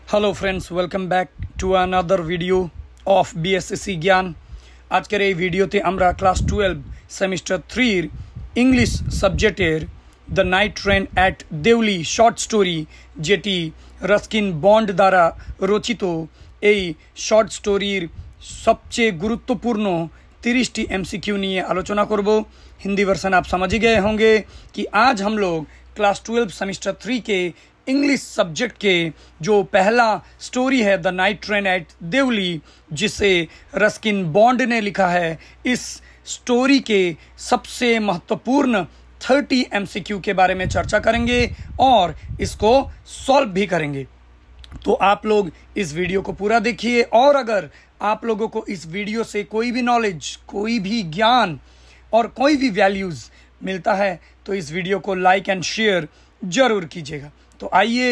Hello friends, welcome back to another video of BSc Gyan. आजकेर এই ভিডিওতে আমরা ক্লাস 12 সেমিস্টার 3 ইংলিশ সাবজেক্টের the night train at Deoli short story, যেটি রাস্কিন বন্ড দ্বারা রচিত, এই শর্ট স্টোরির সবচেয়ে গুরুত্বपूर्ण 30टी एमसीक्यू নিয়ে আলোচনা করব। हिंदी वर्सन आप समझ ही गए होंगे कि आज हम लोग क्लास 12 सेमिस्टर 3 के इंग्लिश सब्जेक्ट के जो पहला स्टोरी है the night train at Deoli, जिसे रस्किन बॉन्ड ने लिखा है, इस स्टोरी के सबसे महत्वपूर्ण 30 एमसीक्यू के बारे में चर्चा करेंगे और इसको सॉल्व भी करेंगे। तो आप लोग इस वीडियो को पूरा देखिए, और अगर आप लोगों को इस वीडियो से कोई भी नॉलेज, कोई भी ज्ञान और कोई भी वैल्यूज़ मिलता है तो इस वीडियो को लाइक एंड शेयर ज़रूर कीजिएगा। तो आइए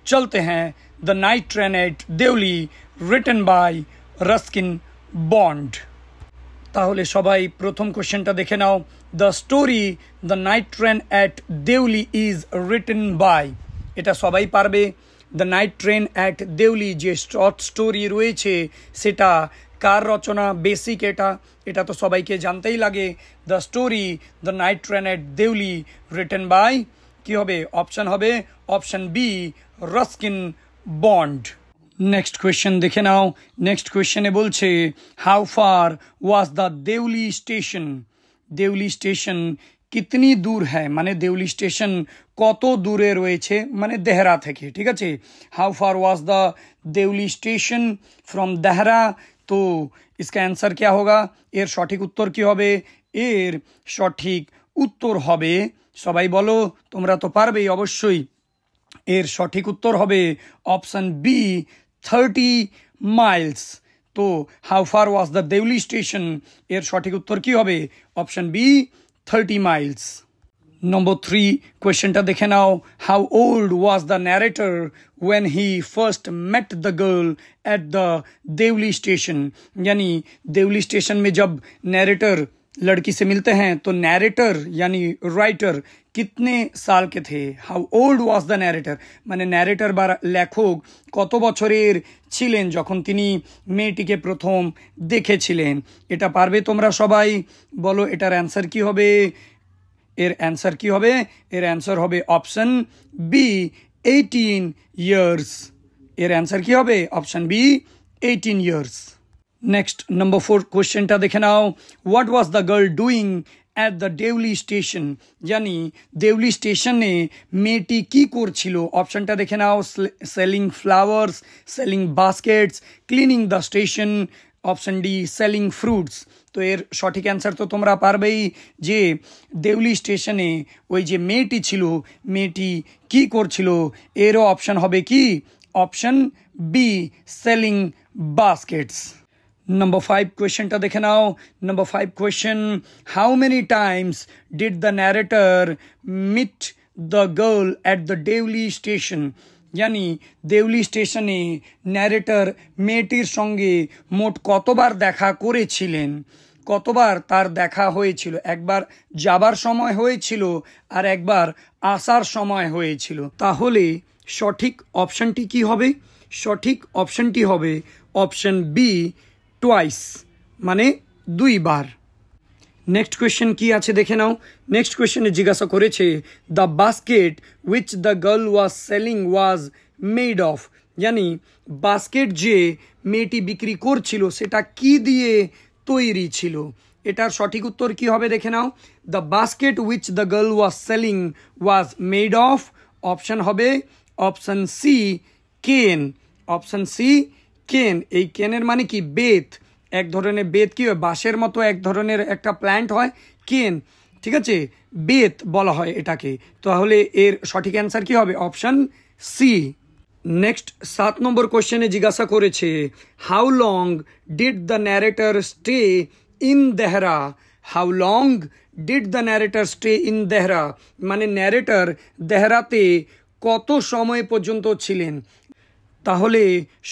चलते हैं the night train at Deoli, written by Ruskin Bond. তাহলে সবাই প্রথম কোশ্চেনটা দেখে নাও। The story the night train at Deoli is written by, এটা সবাই পারবে। The night train at Deoli যে শর্ট স্টোরি রয়েছে সেটা কার রচনা, বেসিক এটা তো সবাইকে জানতেই লাগে। The story the night train at Deoli written by কি হবে? অপশন হবে option B, Ruskin Bond. Next question देखे नाओ। नेक्स्ट क्वेश्चन बोलছে how far was the Deoli station. Deoli station कितनी दूर है, माने देवली स्टेशन কত দূরে রয়েছে, মানে দেহরা থেকে। ঠিক আছে, how far was the Deoli station from Dehra. तो इसका आंसर क्या होगा? এর সঠিক উত্তর কি হবে? এর সঠিক উত্তর হবে, সবাই বলো, তোমরা তো পারবেই অবশ্যই, এর সঠিক উত্তর হবে অপশন বি, 30 মাইলস। তো how far was the Deoli station, এর সঠিক উত্তর কি হবে? Option B, 30 Miles. নম্বর 3 কোয়েশ্চেনটা দেখে নাও। How old was the narrator when he first met the girl at the Deoli station. यानी देवली स्टेशन में जब नैरेटर लड़की से मिलते हैं तो नैरेटर यानी राइटर कितने साल के थे? How old was the narrator, মানে ন্যারেটর বা লেখক কত বছরের ছিলেন যখন তিনি মেয়েটিকে প্রথম দেখেছিলেন। এটা পারবে তোমরা সবাই? বলো এটার অ্যান্সার কি হবে? এর অ্যান্সার কি হবে? এর অ্যান্সার হবে অপশন বি, 18 ইয়ার্স। এর অ্যান্সার কি হবে? Option B, 18 years. Next number 4 क्वेश्चनটা দেখে নাও। What was the girl doing at the Deoli station. यानी देवली स्टेशने মেয়েটি কি করছিল? অপশনটা দেখে নাও। Selling flowers, selling baskets, cleaning the station, option D selling fruits. তো এর সঠিক অ্যান্সার তো তোমরা পারবেই, যে দেউলি স্টেশনে ওই যে মেয়েটি ছিল, মেয়েটি কি করছিল? এরও অপশন হবে কি? Option B, selling baskets. Number 5 क्वेश्चनটা দেখে নাও। Number 5 question, how many times did the narrator meet the girl at the Deoli station. यानी দেউলি স্টেশনে ন্যারেটর মেয়েটির সঙ্গে মোট কতবার দেখা করেছিলেন, কতবার তার দেখা হয়েছিল? একবার যাবার সময় হয়েছিল আর একবার আসার সময় হয়েছিল। তাহলে সঠিক অপশনটি কি হবে? সঠিক অপশনটি হবে অপশন বি, টুয়াইস, মানে দুইবার। নেক্সট কোয়েশ্চেন কি আছে দেখে নাও। নেক্সট কোয়েশ্চেনে জিজ্ঞাসা করেছে the basket which the girl was selling was made of. यानी বাস্কেট যে মেয়েটি বিক্রি করছিল সেটা কি দিয়ে তৈরি ছিল? এটার সঠিক উত্তর কি হবে দেখে নাও। The basket which the girl was selling was made of, option হবে option C, cane. Option C, cane. এই কেনের মানে কি? বেত। এক ধরনের বেত কি হয়? বাঁশের মতো এক ধরনের একটা প্ল্যান্ট হয়, কেন। ঠিক আছে, বেত বলা হয় এটাকে। তাহলে এর সঠিক অ্যান্সার কি হবে? Option C. নেক্সট 7 নম্বর কোশ্চেনে জিজ্ঞাসা করেছে how long did the narrator stay in Dehra. How long did the narrator stay in Dehra, মানে ন্যারেটর দেহরাতে কত সময় পর্যন্ত ছিলেন? তাহলে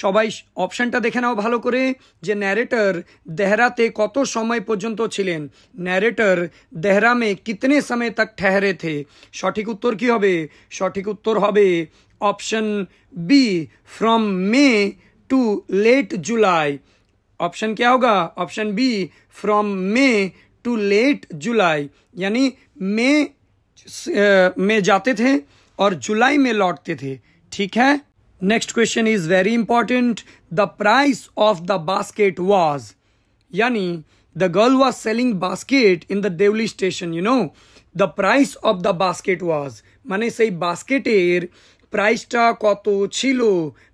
সবাই অপশনটা দেখে নাও ভালো করে যে ন্যারেটর देहराते কত সময় পর্যন্ত ছিলেন ন্যারেটর देहरा में कितने समय तक ठहरे थे সঠিক উত্তর কি হবে সঠিক উত্তর হবে option B from May to late July option क्या होगा option B from May to late July यानी मई में जाते थे और जुलाई में लौटते थे ठीक है next question is very important the price of the basket was यानी the girl was selling basket in the Deoli station you know the price of the basket was माने सही बास्केटेर प्राइसटा कत छिलो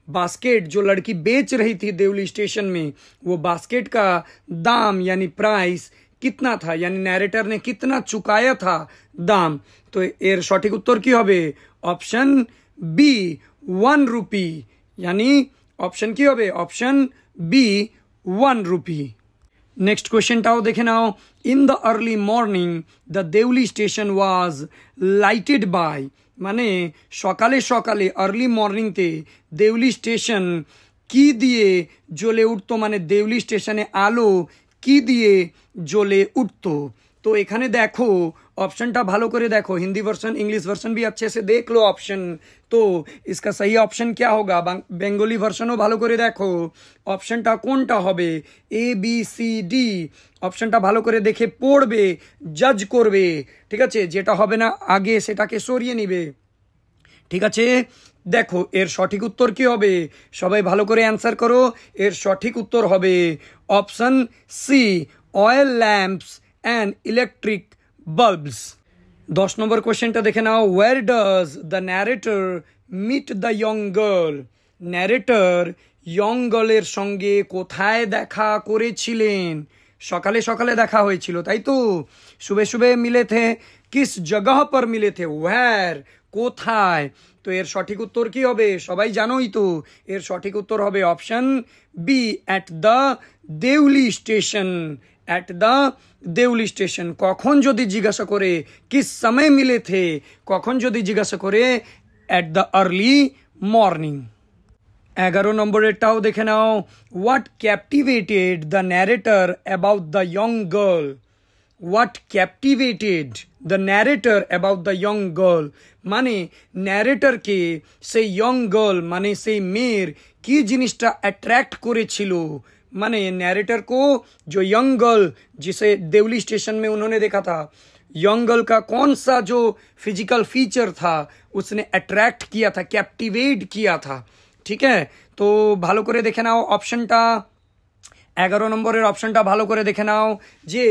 बास्केट जो लड़की बेच रही थी देवली स्टेशन में वो बास्केट का दाम यानी प्राइस कितना था यानी नैरेटर ने कितना चुकाया था दाम तो एर सठिक उत्तर की होबे ऑप्शन बी 1 रुपी यानी ऑप्शन की होबे option B 1 rupee next question टाओ देखे नाओ in the early morning the Deoli station was lighted by माने सकाले सकाले अर्ली मॉर्निंग ते देवली स्टेशन की दिए जोले उठतो माने देवली स्टेशने आलो की दिए जोले उठतो तो एखाने देखो ऑप्शनटा भालो करे देखो हिंदी वर्सन इंग्लिश वर्सन भी अच्छे से देख लो ऑप्शन तो इसका सही ऑप्शन क्या होगा बेंगली वर्सनও ভালো করে দেখো অপশনটা কোনটা হবে এ বি সি ডি অপশনটা ভালো করে দেখে পড়বে জাজ করবে ঠিক আছে যেটা হবে না আগে সেটাকে সরিয়ে নেবে ঠিক আছে দেখো এর সঠিক উত্তর কি হবে সবাই ভালো করে অ্যানসার করো এর সঠিক উত্তর হবে option C oil lamps and electric bulbs 10 নম্বর কোশ্চেনটা দেখে নাও where does the narrator meet the young girl narrator young girl এর সঙ্গে কোথায় দেখা করেছিলেন সকালে সকালে দেখা হয়েছিল তাই তো সুবে সুবে মিলে थे किस जगह पर मिले थे where কোথায় তো এর সঠিক উত্তর কি হবে সবাই জানোই তো এর সঠিক উত্তর হবে option B at the Deoli station at the Deoli station কখন যদি জিজ্ঞাসা করে কিস সময় মিলে থে কখন যদি জিজ্ঞাসা করে at the early morning 11 নম্বরেরটাও দেখে নাও what captivated the narrator about the young girl what captivated the narrator about the young girl মানে ন্যারেটর কে সেই यंग गर्ल মানে সেই মেয়ের কি জিনিসটা অ্যাট্রাক্ট করেছিল माने नैरेटर को जो यंग गर्ल जिसे देवली स्टेशन में उन्होंने देखा था यंग गर्ल का कौन सा जो फिजिकल फीचर था उसने अट्रैक्ट किया था कैप्टिवेट किया था ठीक है तो भालो करे देखे नाओ ऑप्शनटा 11 নম্বরের অপশনটা ভালো করে দেখে নাও যে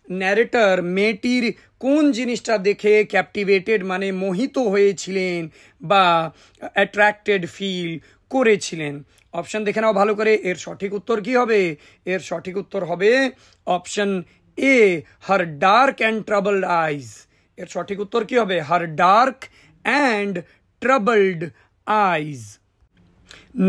ন্যারেটর মেয়েটির কোন জিনিসটা দেখে ক্যাপটিভেটেড মানে মোহিত হয়েছিলেন বা অ্যাট্রাক্টেড ফিল করেছিলেন অপশন দেখে নাও ভালো করে এর সঠিক উত্তর কি হবে এর সঠিক উত্তর হবে option A her dark and troubled eyes এর সঠিক উত্তর কি হবে her dark and troubled eyes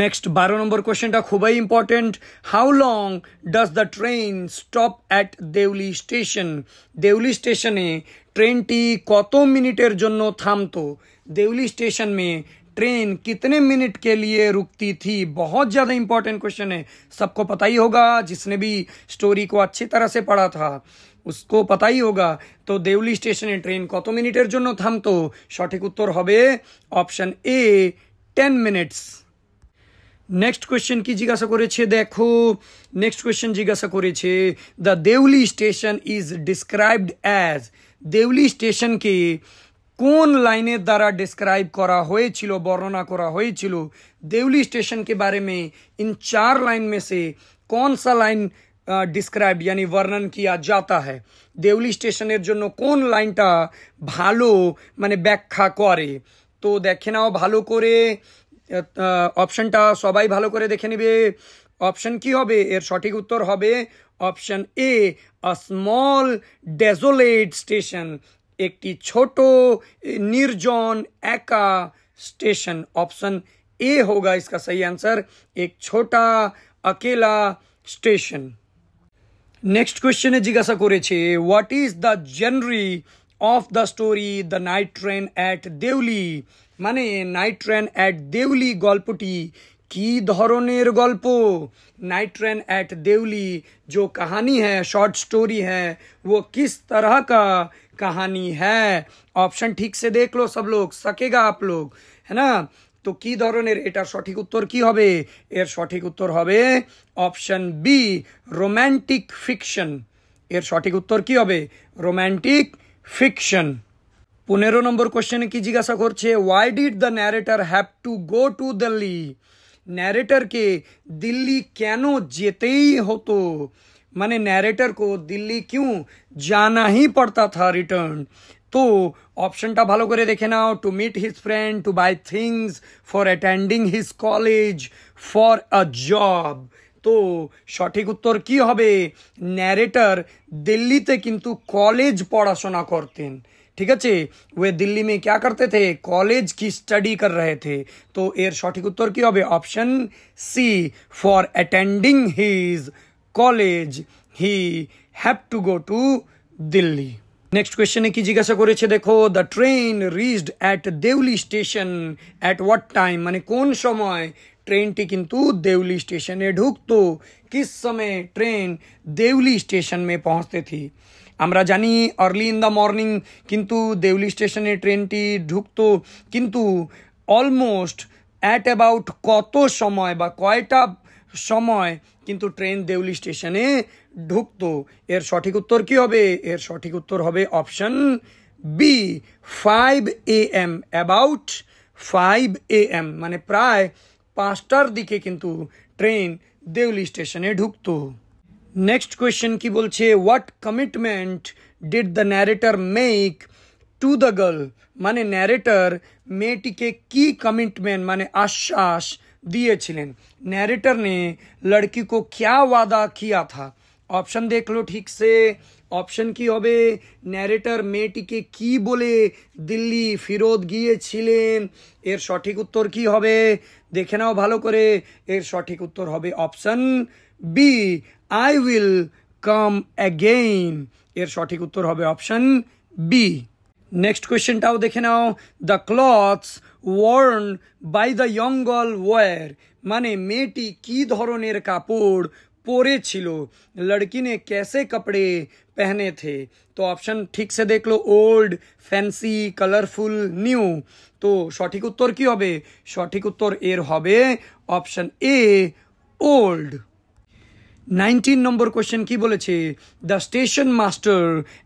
next 12 number কোশ্চেনটা খুবই important how long does the train stop at Deoli station Deoli স্টেশনে ट्रेनटी কত মিনিটের জন্য থামতো देउली स्टेशन में ट्रेन कितने मिनट के लिए रुकती थी बहुत ज़्यादा इंपॉर्टेंट क्वेश्चन है सबको पता ही होगा जिसने भी स्टोरी को अच्छी तरह से पढ़ा था उसको पता ही होगा तो देउली स्टेशने ट्रेन कत मिनिटेर जोन्नो थामतो सठिक उत्तर होबे option A 10 minutes next question की जिज्ञासा करेछे देखो नेक्स्ट क्वेश्चन जिज्ञासा करेछे the Deoli station is described as Deoli station के কোন লাইনের দ্বারা डिस्क्राइब करा হয়েছিল বর্ণনা করা হয়েছিল देउली स्टेशन के बारे में इन 4 लाइन में से कौन सा लाइन डिस्क्राइब यानी वर्णन किया जाता है देउली स्टेशনের জন্য কোন লাইনটা ভালো মানে ব্যাখ্যা করে তো দেখে নাও ভালো করে অপশনটা সবাই ভালো করে দেখে নেবে অপশন কি হবে এর সঠিক উত্তর হবে option A a small ডেজোলেট station একটি ছোট निर्जन एका स्टेशन ऑप्शन ए होगा इसका सही आंसर एक छोटा अकेला स्टेशन नेक्स्ट क्वेश्चन जिज्ञासा करेछे what is the genre of the story the night train at Deoli माने नाइट ट्रेन एट देउली गल्पटी की ধরনের গল্প? नाइट ट्रेन एट देवली जो कहानी है, शॉर्ट स्टोरी है, वो किस तरह का कहानी है? ऑप्शन ठीक से देख लो सब लोग, सकेगा आप लोग, है ना? तो की ধরনের, এটার সঠিক উত্তর কি হবে? এর সঠিক উত্তর হবে অপশন বি, রোমান্টিক ফিকশন। এর সঠিক উত্তর কি হবে? Romantic fiction. 15 নম্বর কোশ্চেনে কি জিজ্ঞাসা করছে? Why did the narrator have to go to Delhi? ন্যারেটরকে দিল্লি কেন যেতেই হতো? মানে ন্যারেটর को दिल्ली क्यों जाना ही पड़ता था रिटर्न? तो অপশনটা ভালো করে দেখে নাও। To meet his friend, to buy things, for attending his college, for a job. তো সঠিক উত্তর কি হবে? ন্যারেটর দিল্লিতে কিন্তু কলেজ পড়াশোনা করতেন, ঠিক আছে? वे दिल्ली में क्या करते थे? कॉलेज की स्टडी कर रहे थे। तो এর সঠিক উত্তর কি হবে? Option C, for attending his college he have to go to Delhi. Next কোয়েশ্চেনে কি জিজ্ঞাসা করেছে দেখো, the train reached at Deoli station at what time? মানে কোন সময় ট্রেনটি কিন্তু দেউলি স্টেশনে ঢুকতো? किस समय ट्रेन देवली स्टेशन में पहुंचते थी? আমরা জানি আর্লি ইন দ্য মর্নিং কিন্তু দেউলি স্টেশনে ট্রেনটি ঢুকতো, কিন্তু অলমোস্ট অ্যাট অ্যাবাউট কত সময় বা কয়টা সময় কিন্তু ট্রেন দেউলি স্টেশনে ঢুকতো? এর সঠিক উত্তর কি হবে? এর সঠিক উত্তর হবে option B, 5 AM, about 5 AM, মানে প্রায় 5টার দিকে কিন্তু ট্রেন দেউলি স্টেশনে ঢুকতো। নেক্সট কোয়েশ্চেন কি বলছে? What commitment did the narrator make to the girl? মানে ন্যারেটর মেয়েটিকে কি कमिटमेंट মানে आश्वास दिएছিলেন? नैरेटर ने लड़की को क्या वादा किया था? ऑप्शन देख लो ठीक से। ऑप्शन की होबे नैरेटर মেয়েটিকে কি বলে দিল্লি ফেরত গিয়েছিলেন? এর সঠিক উত্তর কি হবে? দেখে নাও ভালো করে। এর সঠিক উত্তর হবে option B, I will come again. এর সঠিক উত্তর হবে অপশন বি। নেক্সট কোয়েশ্চেনটাও দেখে নাও। The clothes worn by the young girl were? মানে মেয়েটি কি ধরনের কাপড় পরেছিল? लड़की ने कैसे कपड़े पहने थे? तो ऑप्शन ठीक से देख लो, ओल्ड, फैंसी, कलरफुल, न्यू। तो সঠিক উত্তর কি হবে? সঠিক উত্তর এর হবে option A, old. 19 number question কি বলেছে? The station master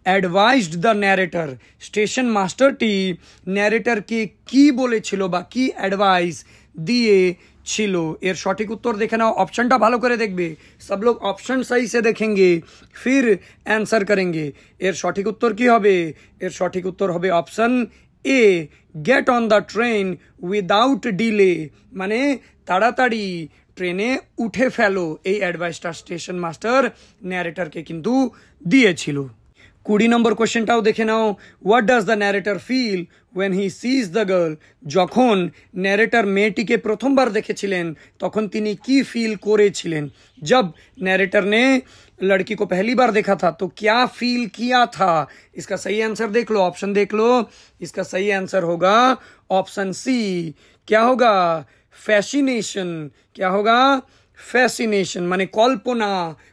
advised the narrator? Station মাস্টারটি ন্যারেটরকে কি বলেছিল বা কি অ্যাডভাইস দিয়েছিল? এর সঠিক উত্তর দেখে নাও। অপশনটা ভালো করে দেখবে, सब लोग ऑप्शन सही से देखेंगे फिर आंसर करेंगे। এর সঠিক উত্তর কি হবে? এর সঠিক উত্তর হবে option A, get on the train without delay. মানে তাড়াতাড়ি ট্রেনে উঠে ফেলো, এই অ্যাডভাইসটা স্টেশন মাস্টার ন্যারেটরকে কিন্তু দিয়েছিল। 20 নম্বর কোশ্চেনটাও দেখে নাও। What does the narrator feel when he sees the girl? যখন ন্যারেটর মেয়েটিকে প্রথমবার দেখেছিলেন তখন তিনি কি ফিল করেছিলেন? जब नैरेटर ने लड़की को पहली बार देखा था तो क्या फील किया था? इसका सही आंसर देख लो, ऑप्शन देख लो। इसका सही आंसर होगा ऑप्शन सी। क्या होगा? फैसिनेशन। क्या होगा? फैसिनेशन, माने कल्पना,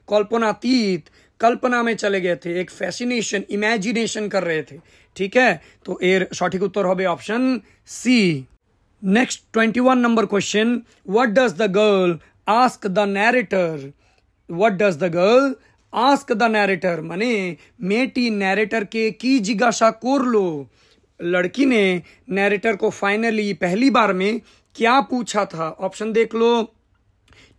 कल्पनातीत, कल्पना में चले गए थे, एक फैसिनेशन, इमेजिनेशन कर रहे थे, ठीक है? तो एर सঠিক উত্তর হবে option C. Next 21 number question. What does the girl ask the narrator? What does the girl ask the narrator? माने मेटी नैरेटर के की जिज्ञासा करलो? लड़की ने नैरेटर को फाइनली पहली बार में क्या पूछा था? ऑप्शन देख लो।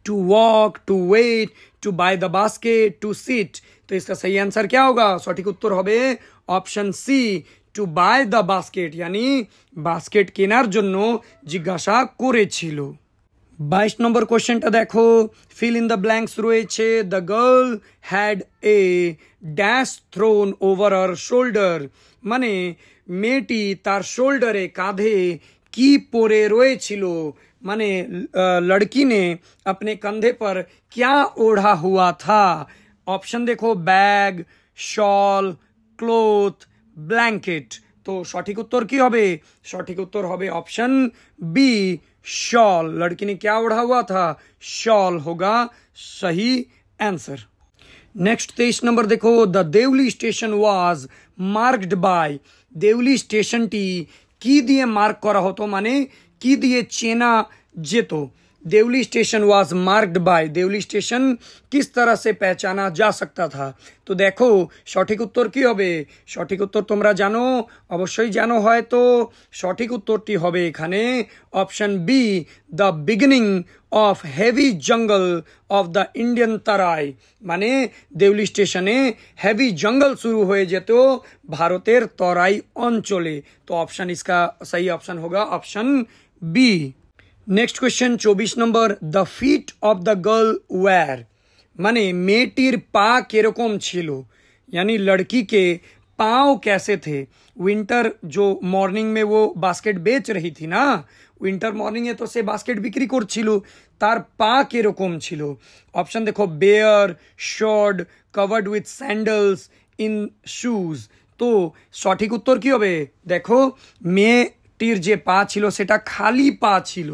To walk, to wait, to buy the basket, to sit. तो इसका सही आंसर क्या होगा? সঠিক উত্তর হবে option C, to buy the basket, यानी বাস্কেট কেনার জন্য জিজ্ঞাসা করেছিল। 22 নম্বর কোশ্চেনটা দেখো। ফিল ইন দ্য ব্ল্যাঙ্কস রয়েছে। The girl had a dash thrown over her shoulder? মানে মেয়েটি তার শোল্ডারে, কাঁধে কি পরে রয়েছিল? माने लड़की ने अपने कंधे पर क्या ओढ़ा हुआ था? ऑप्शन देखो, बैग, शॉल, क्लोथ, ब्लैंकेट। तो সঠিক উত্তর কি হবে? সঠিক উত্তর হবে অপশন বি, शॉल, लड़की ने क्या ओढ़ा हुआ था, शॉल होगा सही आंसर। नेक्स्ट 23 नंबर देखो, the Deoli station was marked by, Deoli station टी की दिए मार्क करा हतो माने की दिए चेना जेतो। Deoli station was marked by, Deoli station किस तरह से पहचाना जा सकता था। तो देखो সঠিক উত্তর কি হবে, সঠিক উত্তর তোমরা জানো, অবশ্যই জানো, হয়তো সঠিক উত্তরটি হবে এখানে option B, the beginning of heavy jungle of the Indian Terai, মানে দেউলি স্টেশনে হেভি জঙ্গল শুরু হয়ে যেত ভারতের তরাই অঞ্চলে। তো অপশন इसका सही ऑप्शन होगा option B. Next question 24 number, the feet of the girl were, माने मेटिर पा किरकम छिलो, यानी लड़की के पाँव कैसे थे। विंटर जो मॉर्निंग में वो बास्केट बेच रही थी ना, विंटर मॉर्निंग है तो से बास्केट बिक्री করছিল, তার পা কিরকম ছিল। অপশন দেখো bare, short, covered with sandals, in shoes. তো সঠিক উত্তর কি হবে, দেখো মেয়েটির যে পা ছিল সেটা খালি পা ছিল,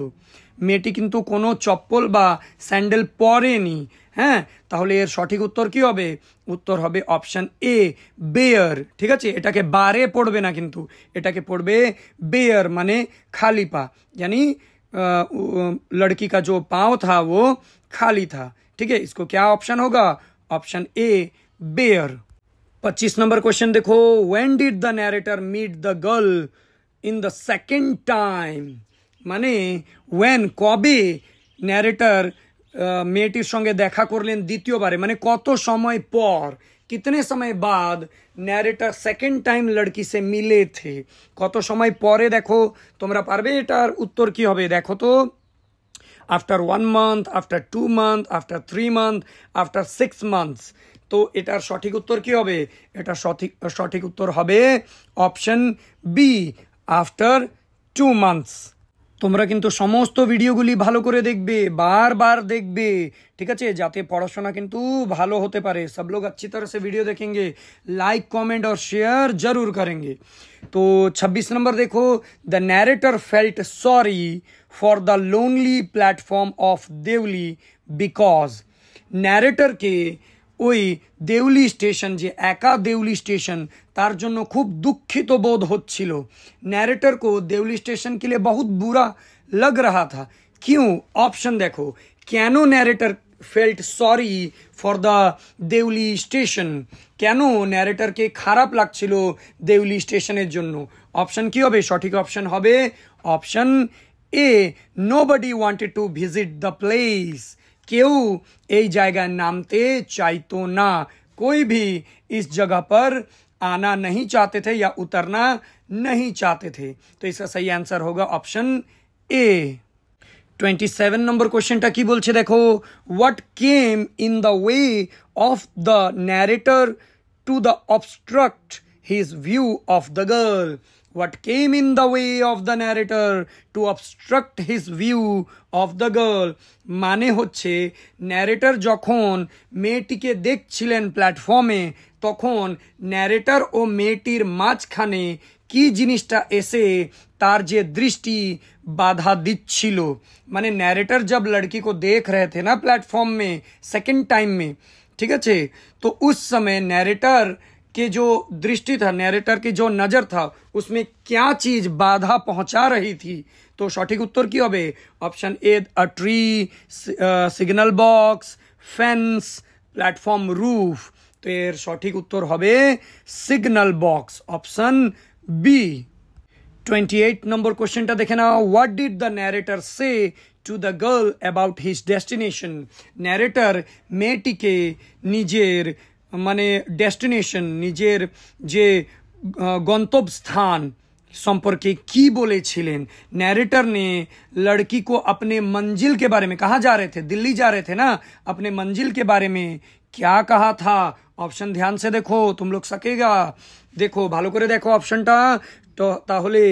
মেয়েটি কিন্তু কোনো চপ্পল বা স্যান্ডেল পরেনি। হ্যাঁ, তাহলে এর সঠিক উত্তর কি হবে, উত্তর হবে অপশন এ বেয়ার। ঠিক আছে, এটাকে বারে পড়বে না কিন্তু, এটাকে পড়বে बेयर माने खाली पा, यानी लड़की का जो पाँव था वो खाली था। ठीक है, इसको क्या ऑप्शन होगा, option A bare. 25 number question देखो, when did the narrator meet the girl in the second time, মানে ওয়েন কবে ন্যারেটর মেয়েটির সঙ্গে দেখা করলেন দ্বিতীয়বারে, মানে কত সময় পর, कितने समय बाद नैरेटर सेकेंड टाइम लड़की से मिले थे, কত সময় পরে। দেখো তোমরা পারবে এটার উত্তর কি হবে, দেখো তো after 1 month, after 2 month, after 3 month, after 6 months। তো এটার সঠিক উত্তর কি হবে, এটা সঠিক উত্তর হবে অপশন বি आफ्टर 2 months। তোমরা কিন্তু সমস্ত ভিডিওগুলি ভালো করে দেখবে, বারবার দেখবে, ঠিক আছে, যাতে পড়াশোনা কিন্তু ভালো হতে পারে। सब लोग अच्छी तरह से वीडियो देखेंगे, लाइक कमेंट और शेयर जरूर करेंगे। तो 26 नंबर देखो, the narrator felt sorry for the lonely platform of Deoli because, narrator के ওই দেউলি স্টেশন, যে একা দেউলি স্টেশন, তার জন্য খুব দুঃখিত বোধ হচ্ছিল। नैरेटर को देवली स्टेशन के लिए बहुत बुरा लग रहा था। क्यों, ऑप्शन देखो, কেন narrator felt sorry for the Deoli station, কেন ন্যারেটরকে খারাপ লাগছিল দেউলি স্টেশনের জন্য। অপশন কি হবে, সঠিক অপশন হবে option A nobody wanted to visit the place, কেউ এই জায়গায় নামতে চাইতো না, कोई भी इस जगह पर आना नहीं चाहते थे या उतरना नहीं चाहते थे। तो इसका सही आंसर होगा ऑप्शन ए। 27 नंबर क्वेश्चनটা কি বলছে দেখো, what came in the way of the narrator to the obstruct his view of the girl, what came in the way of the narrator to obstruct his view of the girl, মানে হচ্ছে narrator যখন মেয়েটিকে দেখছিলেন প্ল্যাটফর্মে, তখন narrator ও মেয়েটির মাঝখানে কি জিনিসটা এসে তার যে দৃষ্টি बाधा दिच्छिल, माने नैरेटर जब लड़की को देख रहे थे ना प्लेटफॉर्म में सेकंड टाइम में, ठीक है, तो उस समय नैरेटर के जो दृष्टि था, नैरेटर की जो नजर था, उसमें क्या चीज बाधा पहुंचा रही थी। तो सठिक उत्तर की होबे option A a tree, signal box, fence, platform roof. तो एर सठिक उत्तर होबे signal box, option B. 28 number क्वेश्चनটা দেখে নাও, what did the narrator say to the girl about his destination, narrator মেয়েটিকে নিজের মানে ডেস্টিনেশন, নিজের যে গন্তব্য স্থান संपर्के की बोले छिलेन। नैरेटर ने लड़की को अपने मंजिल के बारे में, कहाँ जा रहे थे, दिल्ली जा रहे थे ना, अपने मंजिल के बारे में क्या कहा था। ऑप्शन ध्यान से देखो, तुम लोग सकेगा, देखो ভালো করে দেখো অপশনটা। তো তাহলে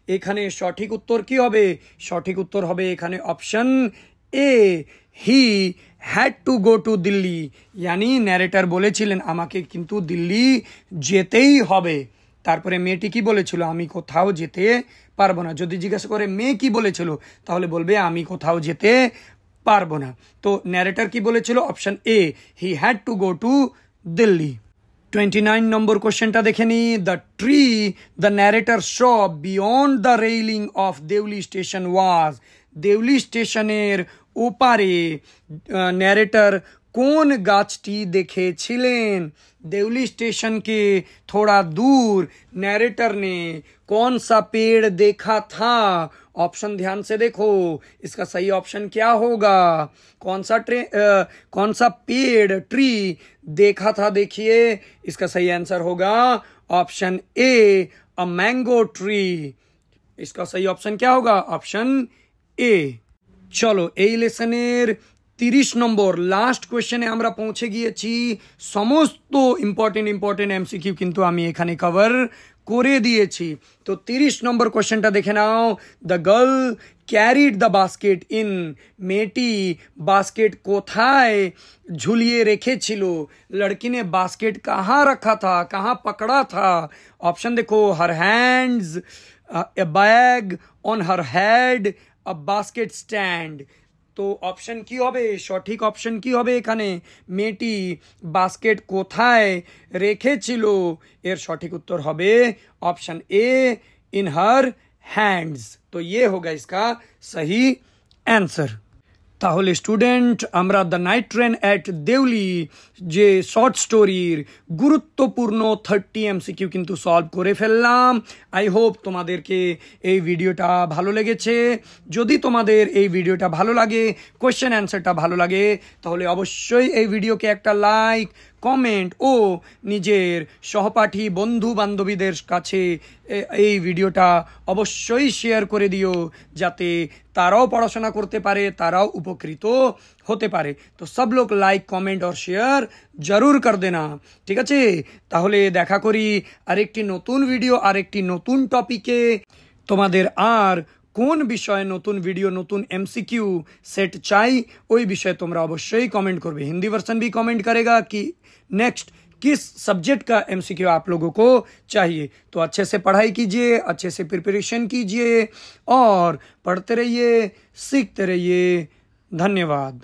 এখানে সঠিক উত্তর কি হবে, সঠিক উত্তর হবে এখানে option A he had to go to Delhi, यानी नैरेटर বলেছিলেন আমাকে কিন্তু দিল্লি যেতেই হবে। তারপরে মেয়েটি কি বলেছিল, আমি কোথাও যেতে পারবো না। যদি জিজ্ঞাসা করে মেয়ে কি বলেছিল, তাহলে বলবে আমি কোথাও যেতে পারবো না। তো ন্যারেটর কি বলেছিল, option A, he had to go to Delhi. 29 number কোশ্চেনটা দেখে নি। The tree the narrator saw beyond the railing of Deoli station was. Deoli স্টেশনের ওপারে ন্যারেটর কোন গাছটি দেখেছিলেন? देवली स्टेशन के थोड़ा दूर नैरेटर ने कौन सा पेड़ देखा था? ऑप्शन ध्यान से देखो, इसका सही ऑप्शन क्या होगा? कौन सा पेड़ ट्री देखा था? देखिए इसका सही आंसर होगा option A, a mango tree. इसका सही ऑप्शन क्या होगा? ऑप्शन ए। चलो এই লেসনের 30 নম্বর লাস্ট কোয়েশ্চেনে আমরা পৌঁছে গিয়েছি। সমস্ত ইম্পর্টেন্ট এমসিকিউ কিন্তু আমি এখানে কভার করে দিয়েছি। তো 30 নম্বর কোয়েশ্চেনটা দেখে নাও। The girl carried the basket in. মেয়েটি बास्केट কোথায় ঝুলিয়ে রেখেছিল? लड़की ने बास्केट कहाँ रखा था, कहाँ पकड़ा था? ऑप्शन देखो, her hands, a bag on her head, a basket stand। তো অপশন কি হবে? সঠিক অপশন কি হবে এখানে? মেয়েটি বাস্কেট কোথায় রেখেছিল? এর সঠিক উত্তর হবে option A, in her hands. तो ये होगा इसका सही आंसर। তাহলে স্টুডেন্ট আমরা the night train at Deoli যে শর্ট স্টোরির গুরুত্বপূর্ণ 30 এমসিকিউ কিন্তু সলভ করে ফেললাম। আই হোপ তোমাদেরকে এই ভিডিওটা ভালো লেগেছে। যদি তোমাদের এই ভিডিওটা ভালো লাগে, কোয়েশ্চেন অ্যান্সারটা ভালো লাগে, তাহলে অবশ্যই এই ভিডিওকে একটা লাইক, কমেন্ট ও নিজের সহপাঠী বন্ধু বান্ধবীদের কাছে এই ভিডিওটা অবশ্যই শেয়ার করে দিও, যাতে তারাও পড়াশোনা করতে পারে, তারাও উপকৃত হতে পারে। তো সব লোক লাইক, কমেন্ট আর শেয়ার জরুর কর দেনা, ঠিক আছে? তাহলে দেখা করি আরেকটি নতুন ভিডিও, আরেকটি নতুন টপিকে। তোমাদের আর কোন বিষয়ে নতুন ভিডিও, নতুন एमसीक्यू सेट चाहिए, ওই বিষয়ে তোমরা অবশ্যই কমেंट করবে। हिंदी वर्जन भी कमेंट करेगा कि नेक्स्ट किस सब्जेक्ट का एमसीक्यू आप लोगों को चाहिए। तो अच्छे से पढ़ाई कीजिए, अच्छे से प्रिपरेशन कीजिए और पढ़ते रहिए, सीखते रहिए। धन्यवाद।